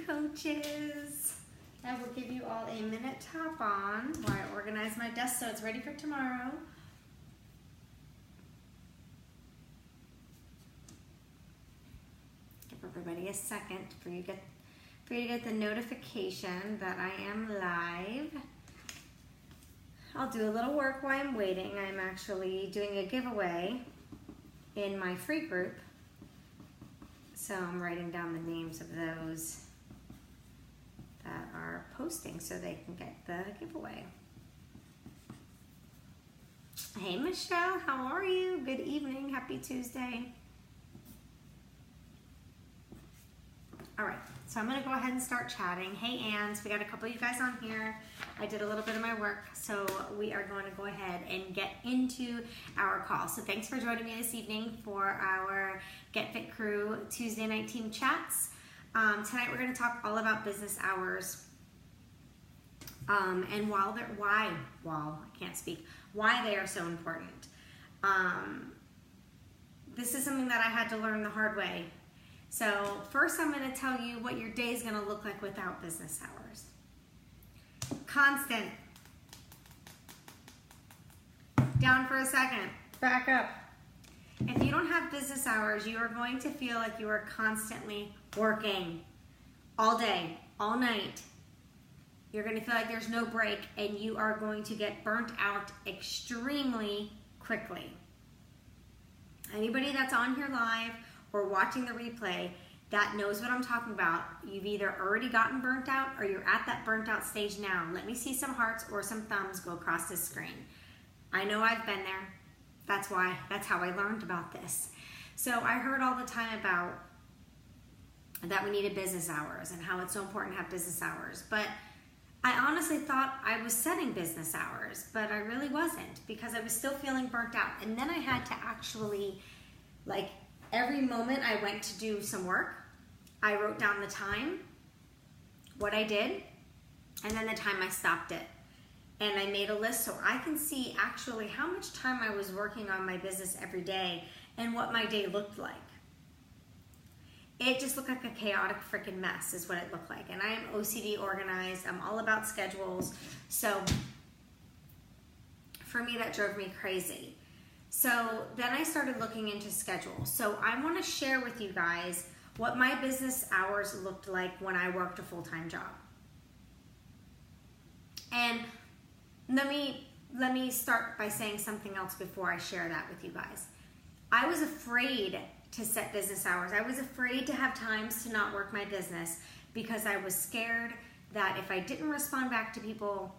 coaches. I will give you all a minute to hop on while I organize my desk so it's ready for tomorrow. Give everybody a second for you to get the notification that I am live. I'll do a little work while I'm waiting. I'm actually doing a giveaway in my free group. So I'm writing down the names of those that are posting so they can get the giveaway. Hey Michelle, how are you? Good evening, happy Tuesday. All right, so I'm gonna go ahead and start chatting. Hey Ann, we got a couple of you guys on here. I did a little bit of my work, so we are going to go ahead and get into our call. So thanks for joining me this evening for our Get Fit Crew Tuesday night team chats. Tonight we're going to talk all about business hours and why they are so important. This is something that I had to learn the hard way. So first I'm going to tell you what your day is going to look like without business hours. Constant. Down for a second. Back up. If you don't have business hours, you are going to feel like you are constantly working all day, all night. You're going to feel like there's no break and you are going to get burnt out extremely quickly. Anybody that's on here live or watching the replay that knows what I'm talking about, you've either already gotten burnt out or you're at that burnt out stage now. Let me see some hearts or some thumbs go across this screen. I know I've been there. That's how I learned about this. So I heard all the time about that we needed business hours and how it's so important to have business hours. But I honestly thought I was setting business hours, but I really wasn't because I was still feeling burnt out. And then I had to actually, like, every moment I went to do some work, I wrote down the time, what I did, and then the time I stopped it. And I made a list so I can see actually how much time I was working on my business every day and what my day looked like. It just looked like a chaotic freaking mess is what it looked like. And I am OCD organized. I'm all about schedules. So for me, that drove me crazy. So then I started looking into schedules. So I want to share with you guys what my business hours looked like when I worked a full-time job. And let me start by saying something else before I share that with you guys. I was afraid to set business hours. I was afraid to have times to not work my business because I was scared that if I didn't respond back to people,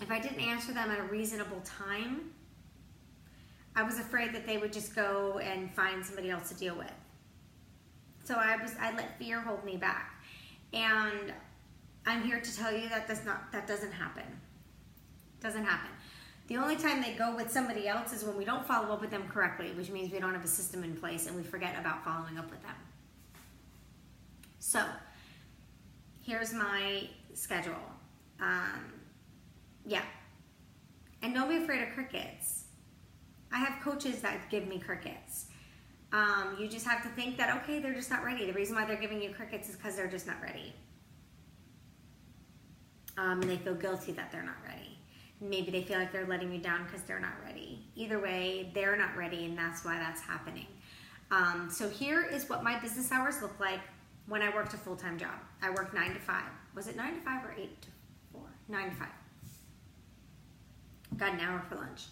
if I didn't answer them at a reasonable time, I was afraid that they would just go and find somebody else to deal with. So I let fear hold me back. And I'm here to tell you that that doesn't happen. Doesn't happen. The only time they go with somebody else is when we don't follow up with them correctly, which means we don't have a system in place and we forget about following up with them. So here's my schedule. Yeah. And don't be afraid of crickets. I have coaches that give me crickets. You just have to think that, okay, they're just not ready. The reason why they're giving you crickets is because they're just not ready. And they feel guilty that they're not ready. Maybe they feel like they're letting you down because they're not ready. Either way, they're not ready, and that's why that's happening. So here is what my business hours look like when I worked a full-time job. I worked 9 to 5. Was it 9 to 5 or 8 to 4? 9 to 5. Got an hour for lunch.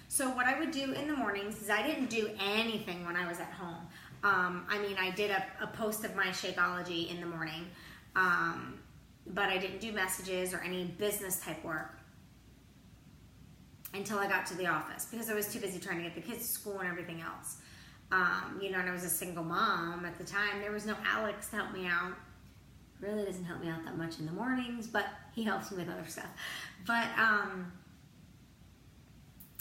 So what I would do in the mornings is I didn't do anything when I was at home. I mean, I did a post of my Shakeology in the morning, but I didn't do messages or any business type work until I got to the office because I was too busy trying to get the kids to school and everything else. And I was a single mom at the time. There was no Alex to help me out. Really doesn't help me out that much in the mornings, but he helps me with other stuff. But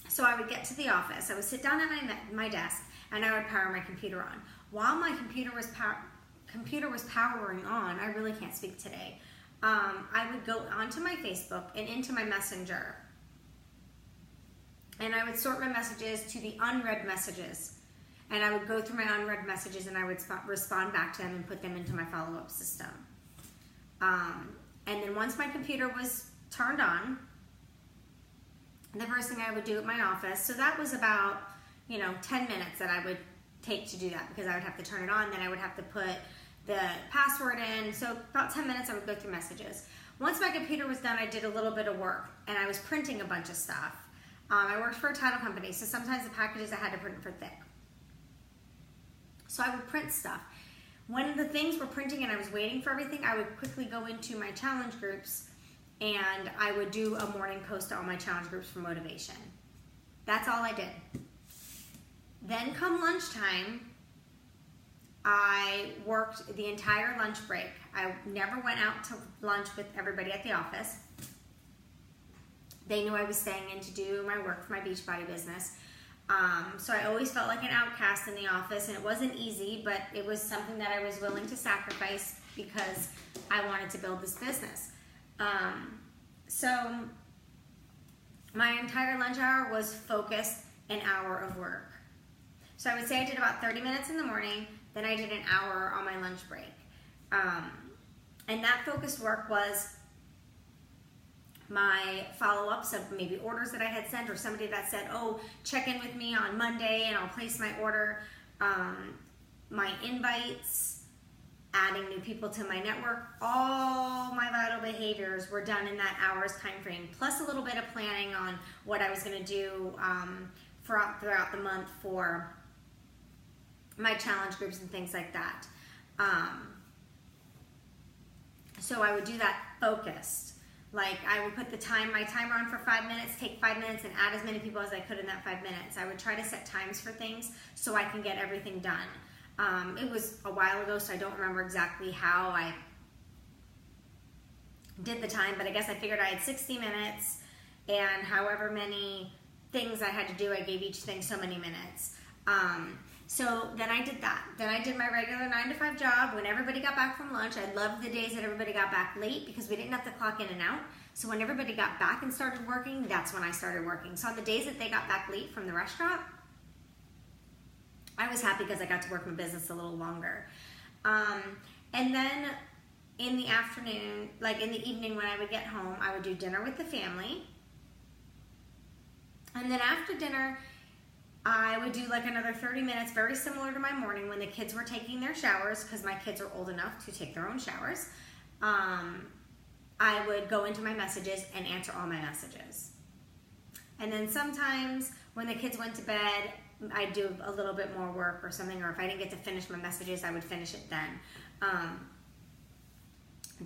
so I would get to the office. I would sit down at my desk and I would power my computer on. While my computer was powering on, I really can't speak today. I would go onto my Facebook and into my Messenger. And I would sort my messages to the unread messages. and I would go through my unread messages and I would respond back to them and put them into my follow-up system. And then once my computer was turned on, the first thing I would do at my office, so that was about, 10 minutes that I would take to do that, because I would have to turn it on, then I would have to put the password in. So about 10 minutes I would go through messages. Once my computer was done, I did a little bit of work, and I was printing a bunch of stuff. I worked for a title company, so sometimes the packages I had to print for thick. So I would print stuff. When the things were printing and I was waiting for everything, I would quickly go into my challenge groups and I would do a morning post to all my challenge groups for motivation. That's all I did. Then come lunchtime, I worked the entire lunch break. I never went out to lunch with everybody at the office. They knew I was staying in to do my work for my Beachbody business. So I always felt like an outcast in the office, and it wasn't easy, but it was something that I was willing to sacrifice because I wanted to build this business. So my entire lunch hour was focused an hour of work. So I would say I did about 30 minutes in the morning, then I did an hour on my lunch break. And that focused work was my follow-ups of maybe orders that I had sent, or somebody that said, oh, check in with me on Monday and I'll place my order. My invites, adding new people to my network, all my vital behaviors were done in that hour's time frame, plus a little bit of planning on what I was going to do throughout the month for my challenge groups and things like that. So I would do that focused. Like I would put my timer on for 5 minutes, take 5 minutes and add as many people as I could in that 5 minutes. I would try to set times for things so I can get everything done. It was a while ago, so I don't remember exactly how I did the time, but I guess I figured I had 60 minutes, and however many things I had to do, I gave each thing so many minutes. So then I did that. Then I did my regular 9-to-5 job when everybody got back from lunch. I loved the days that everybody got back late because we didn't have to clock in and out. So when everybody got back and started working, that's when I started working. So on the days that they got back late from the restaurant, I was happy because I got to work my business a little longer. And then in the afternoon, like in the evening when I would get home, I would do dinner with the family. And then after dinner, I would do like another 30 minutes, very similar to my morning when the kids were taking their showers, because my kids are old enough to take their own showers. I would go into my messages and answer all my messages. And then sometimes when the kids went to bed, I'd do a little bit more work or something, or if I didn't get to finish my messages, I would finish it then.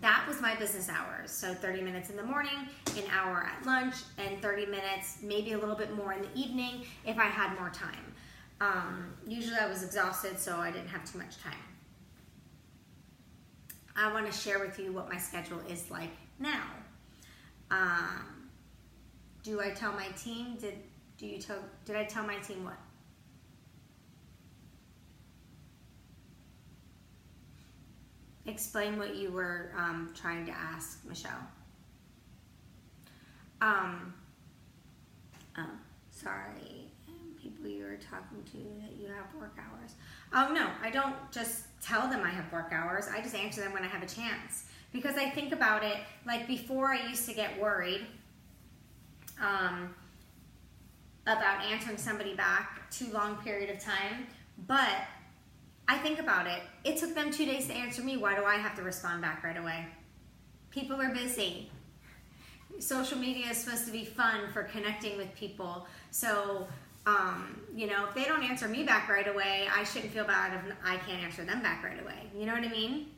That was my business hours. So 30 minutes in the morning, an hour at lunch, and 30 minutes, maybe a little bit more in the evening if I had more time. Usually I was exhausted, so I didn't have too much time. I want to share with you what my schedule is like now. Do I tell my team? Did I tell my team what? Explain what you were trying to ask, Michelle. Sorry, people you were talking to that you have work hours. Oh no, I don't just tell them I have work hours. I just answer them when I have a chance. Because I think about it, like before I used to get worried about answering somebody back too long period of time, but I think about it. It took them 2 days to answer me. Why do I have to respond back right away? People are busy. Social media is supposed to be fun for connecting with people. So, if they don't answer me back right away, I shouldn't feel bad if I can't answer them back right away. You know what I mean?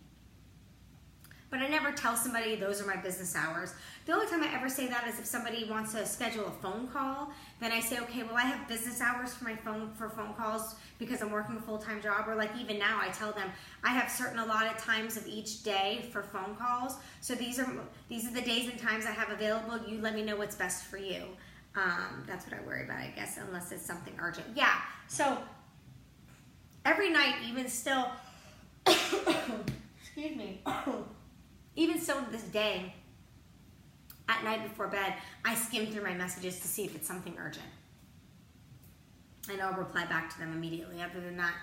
But I never tell somebody those are my business hours. The only time I ever say that is if somebody wants to schedule a phone call. Then I say, okay, well, I have business hours for phone calls because I'm working a full-time job. Or like even now, I tell them I have certain allotted times of each day for phone calls. So these are the days and times I have available. You let me know what's best for you. That's what I worry about, I guess, unless it's something urgent. Yeah. So every night, even still, excuse me. Even still to this day, at night before bed, I skim through my messages to see if it's something urgent. and I'll reply back to them immediately. Other than that,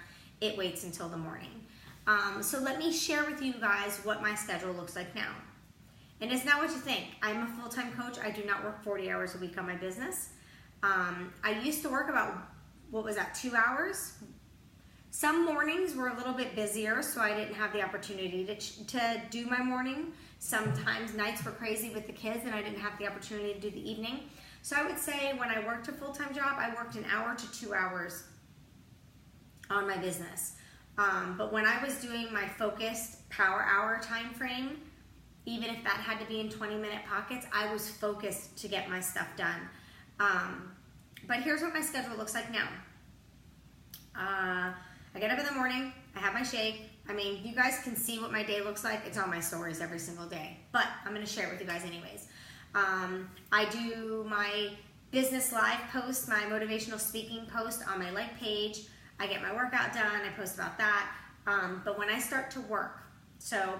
it waits until the morning. So let me share with you guys what my schedule looks like now. And it's not what you think. I'm a full-time coach. I do not work 40 hours a week on my business. I used to work about, 2 hours? Some mornings were a little bit busier, so I didn't have the opportunity to do my morning. Sometimes nights were crazy with the kids and I didn't have the opportunity to do the evening. So I would say when I worked a full-time job, I worked an hour to 2 hours on my business. But when I was doing my focused power hour time frame, even if that had to be in 20-minute pockets, I was focused to get my stuff done. But here's what my schedule looks like now. I get up in the morning, I have my shake. I mean, you guys can see what my day looks like. It's on my stories every single day, but I'm gonna share it with you guys anyways. I do my business live post, my motivational speaking post on my like page. I get my workout done, I post about that. But when I start to work, so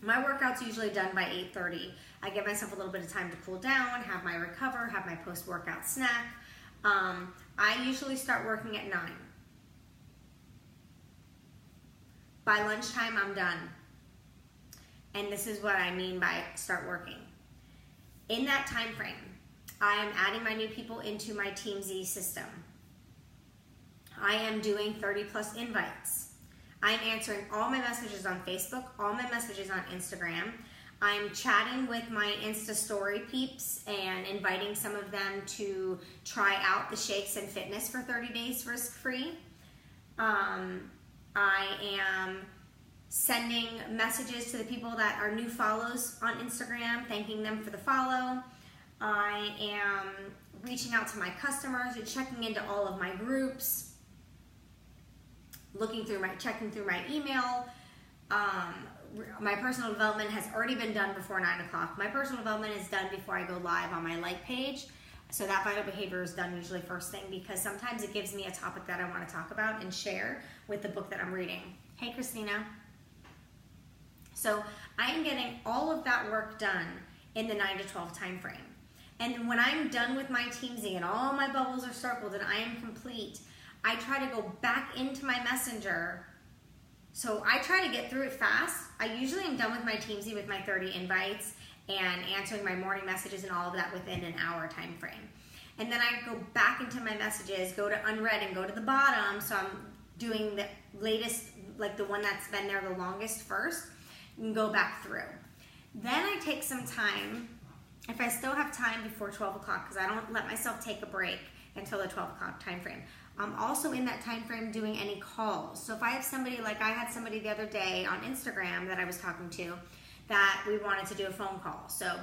my workout's usually done by 8:30. I give myself a little bit of time to cool down, have my recover, have my post-workout snack. I usually start working at 9. By lunchtime, I'm done. And this is what I mean by start working. In that time frame, I am adding my new people into my TeamZ system. I am doing 30 plus invites. I'm answering all my messages on Facebook, all my messages on Instagram. I'm chatting with my Insta story peeps and inviting some of them to try out the shakes and fitness for 30 days risk-free. I am sending messages to the people that are new follows on Instagram, thanking them for the follow. I am reaching out to my customers and checking into all of my groups, checking through my email. My personal development has already been done before 9 o'clock. My personal development is done before I go live on my like page. So that vital behavior is done usually first thing because sometimes it gives me a topic that I want to talk about and share with the book that I'm reading. Hey, Christina. So I am getting all of that work done in the 9 to 12 time frame. And when I'm done with my TeamZ and all my bubbles are circled and I am complete, I try to go back into my messenger. So I try to get through it fast. I usually am done with my TeamZ with my 30 invites and answering my morning messages and all of that within an hour time frame. And then I go back into my messages, go to unread and go to the bottom. So I'm doing the latest, like the one that's been there the longest first, and go back through. Then I take some time, if I still have time before 12 o'clock, because I don't let myself take a break until the 12 o'clock time frame. I'm also in that time frame doing any calls. So if I have somebody, like I had somebody the other day on Instagram that I was talking to that we wanted to do a phone call. So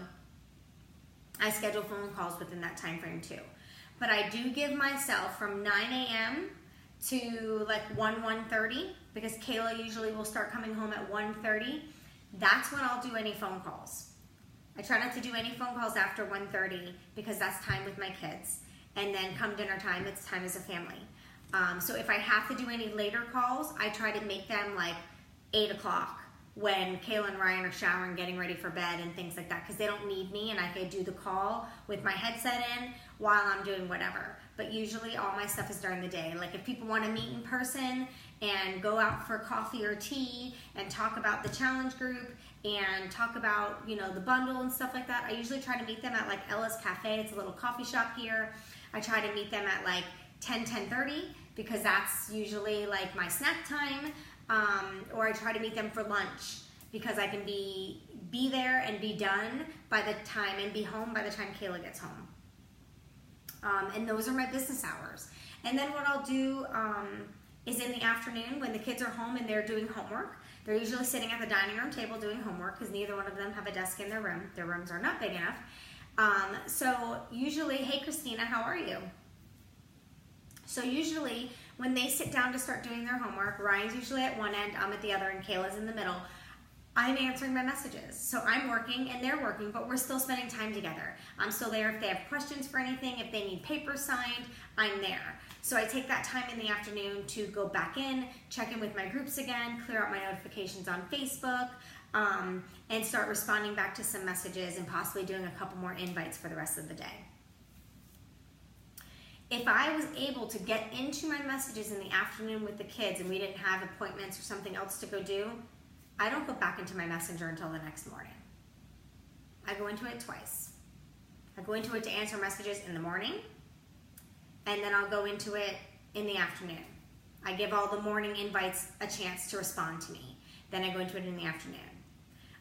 I schedule phone calls within that time frame too. But I do give myself from 9 a.m. to like 1:30 because Kayla usually will start coming home at 1:30. That's when I'll do any phone calls. I try not to do any phone calls after 1:30 because that's time with my kids. And then come dinner time, it's time as a family. So if I have to do any later calls, I try to make them like 8 o'clock when Kayla and Ryan are showering, getting ready for bed and things like that, because they don't need me and I can do the call with my headset in while I'm doing whatever. But usually all my stuff is during the day. Like if people want to meet in person and go out for coffee or tea and talk about the challenge group and talk about, you know, the bundle and stuff like that, I usually try to meet them at like Ella's Cafe. It's a little coffee shop here. I try to meet them at like 10:30 because that's usually like my snack time. Or I try to meet them for lunch because I can be there and be done by the time and be home by the time Kayla gets home. And those are my business hours. And then what I'll do is in the afternoon when the kids are home and they're doing homework, they're usually sitting at the dining room table doing homework because neither one of them have a desk in their room. Their rooms are not big enough. So usually, hey Christina, how are you? So usually when they sit down to start doing their homework, Ryan's usually at one end, I'm at the other, and Kayla's in the middle. I'm answering my messages. So I'm working and they're working, but we're still spending time together. I'm still there if they have questions for anything, if they need papers signed, I'm there. So I take that time in the afternoon to go back in, check in with my groups again, clear out my notifications on Facebook, and start responding back to some messages and possibly doing a couple more invites for the rest of the day. If I was able to get into my messages in the afternoon with the kids and we didn't have appointments or something else to go do, I don't go back into my messenger until the next morning. I go into it twice. I go into it to answer messages in the morning, and then I'll go into it in the afternoon. I give all the morning invites a chance to respond to me. Then I go into it in the afternoon.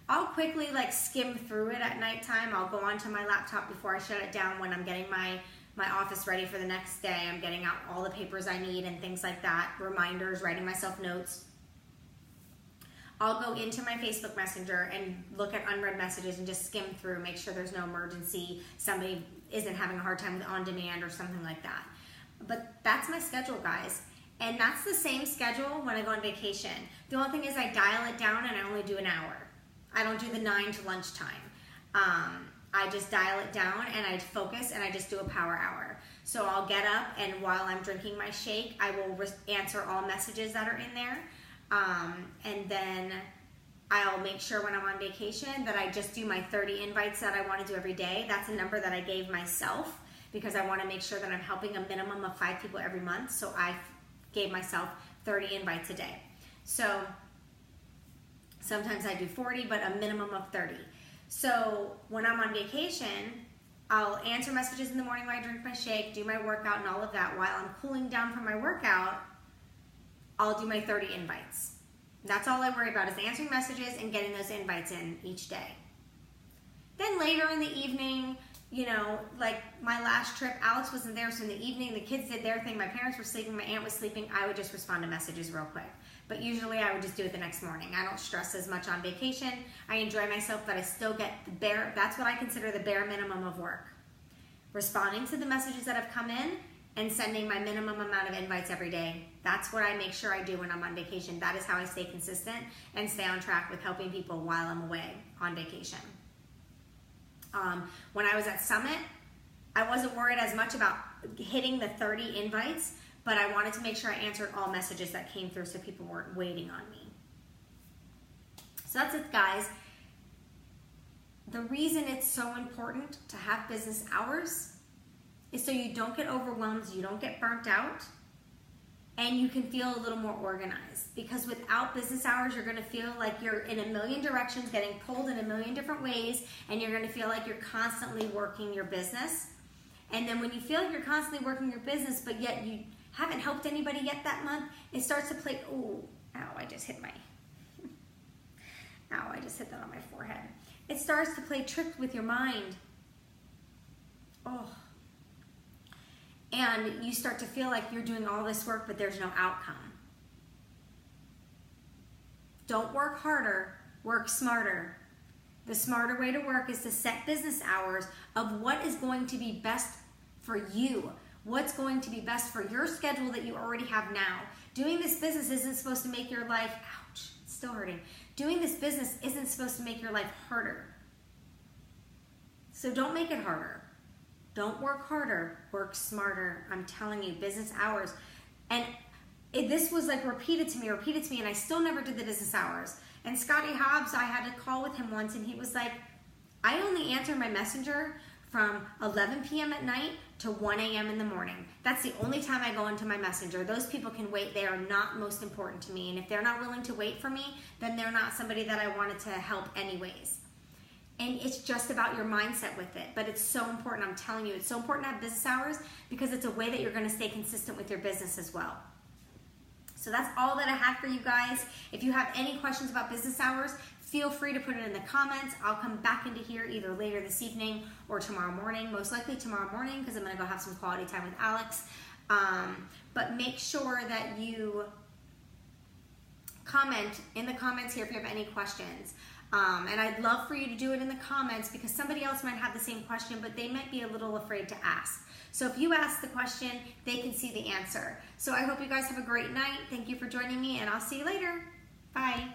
I'll quickly skim through it at nighttime. I'll go onto my laptop before I shut it down when I'm getting my office ready for the next day. I'm getting out all the papers I need and things like that, reminders, writing myself notes. I'll go into my Facebook Messenger and look at unread messages and just skim through, make sure there's no emergency, somebody isn't having a hard time with on demand or something like that. But that's my schedule, guys. And that's the same schedule when I go on vacation. The only thing is I dial it down and I only do an hour. I don't do the 9 to lunchtime. I just dial it down and I focus and I just do a power hour. So I'll get up, and while I'm drinking my shake, I will answer all messages that are in there. And then I'll make sure when I'm on vacation that I just do my 30 invites that I want to do every day. That's a number that I gave myself because I want to make sure that I'm helping a minimum of 5 people every month. So I gave myself 30 invites a day. So sometimes I do 40, but a minimum of 30. So when I'm on vacation, I'll answer messages in the morning while I drink my shake, do my workout and all of that. While I'm cooling down from my workout, I'll do my 30 invites. That's all I worry about, is answering messages and getting those invites in each day. Then later in the evening, like my last trip, Alex wasn't there, so in the evening the kids did their thing, my parents were sleeping, my aunt was sleeping, I would just respond to messages real quick. But usually I would just do it the next morning. I don't stress as much on vacation. I enjoy myself, but I still get that's what I consider the bare minimum of work. Responding to the messages that have come in and sending my minimum amount of invites every day. That's what I make sure I do when I'm on vacation. That is how I stay consistent and stay on track with helping people while I'm away on vacation. When I was at Summit, I wasn't worried as much about hitting the 30 invites, but I wanted to make sure I answered all messages that came through so people weren't waiting on me. So that's it, guys. The reason it's so important to have business hours is so you don't get overwhelmed, you don't get burnt out, and you can feel a little more organized. Because without business hours, you're gonna feel like you're in a million directions, getting pulled in a million different ways, and you're gonna feel like you're constantly working your business. And then when you feel like you're constantly working your business, but yet you haven't helped anybody yet that month, it starts to play, I just hit that on my forehead. It starts to play tricks with your mind. And you start to feel like you're doing all this work, but there's no outcome. Don't work harder, work smarter. The smarter way to work is to set business hours of what is going to be best for you. What's going to be best for your schedule that you already have now. Doing this business isn't supposed to make your life, ouch, it's still hurting. Doing this business isn't supposed to make your life harder. So don't make it harder. Don't work harder, work smarter. I'm telling you, business hours. And this was repeated to me, and I still never did the business hours. And Scotty Hobbs, I had a call with him once, and he was like, I only answer my messenger from 11 p.m. at night to 1 a.m. in the morning. That's the only time I go into my messenger. Those people can wait. They are not most important to me. And if they're not willing to wait for me, then they're not somebody that I wanted to help anyways. And it's just about your mindset with it. But it's so important. I'm telling you, it's so important to have business hours because it's a way that you're going to stay consistent with your business as well. So that's all that I have for you guys. If you have any questions about business hours, feel free to put it in the comments. I'll come back into here either later this evening or tomorrow morning. Most likely tomorrow morning because I'm going to go have some quality time with Alex. But make sure that you comment in the comments here if you have any questions. And I'd love for you to do it in the comments because somebody else might have the same question, but they might be a little afraid to ask. So if you ask the question, they can see the answer. So I hope you guys have a great night. Thank you for joining me, and I'll see you later. Bye.